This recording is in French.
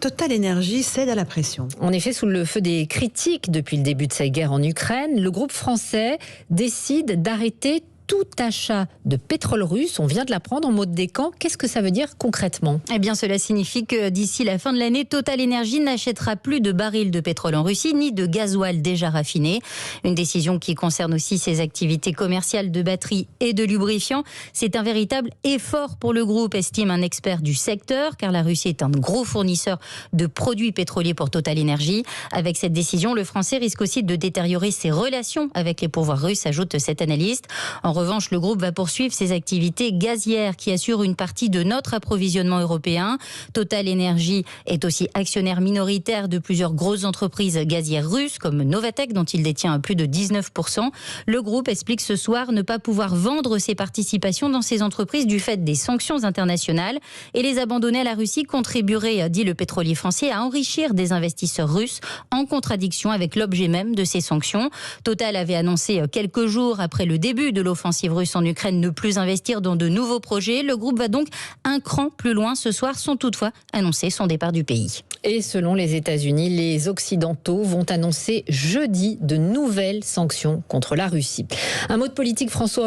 Total Energy cède à la pression. En effet, sous le feu des critiques depuis le début de cette guerre en Ukraine, le groupe français décide d'arrêter tout achat de pétrole russe. On vient de l'apprendre en mode décan. Qu'est-ce que ça veut dire concrètement ? Eh bien, cela signifie que d'ici la fin de l'année, Total Energy n'achètera plus de barils de pétrole en Russie, ni de gasoil déjà raffiné. Une décision qui concerne aussi ses activités commerciales de batteries et de lubrifiants. C'est un véritable effort pour le groupe, estime un expert du secteur, car la Russie est un gros fournisseur de produits pétroliers pour Total Energy. Avec cette décision, le Français risque aussi de détériorer ses relations avec les pouvoirs russes, ajoute cet analyste. En revanche, le groupe va poursuivre ses activités gazières qui assurent une partie de notre approvisionnement européen. Total Energy est aussi actionnaire minoritaire de plusieurs grosses entreprises gazières russes comme Novatek dont il détient plus de 19%. Le groupe explique ce soir ne pas pouvoir vendre ses participations dans ces entreprises du fait des sanctions internationales et les abandonner à la Russie contribuerait, dit le pétrolier français, à enrichir des investisseurs russes en contradiction avec l'objet même de ces sanctions. Total avait annoncé quelques jours après le début de l'offensive russe en Ukraine ne plus investir dans de nouveaux projets. Le groupe va donc un cran plus loin ce soir sans toutefois annoncer son départ du pays. Et selon les États-Unis, les Occidentaux vont annoncer jeudi de nouvelles sanctions contre la Russie. Un mot de politique, François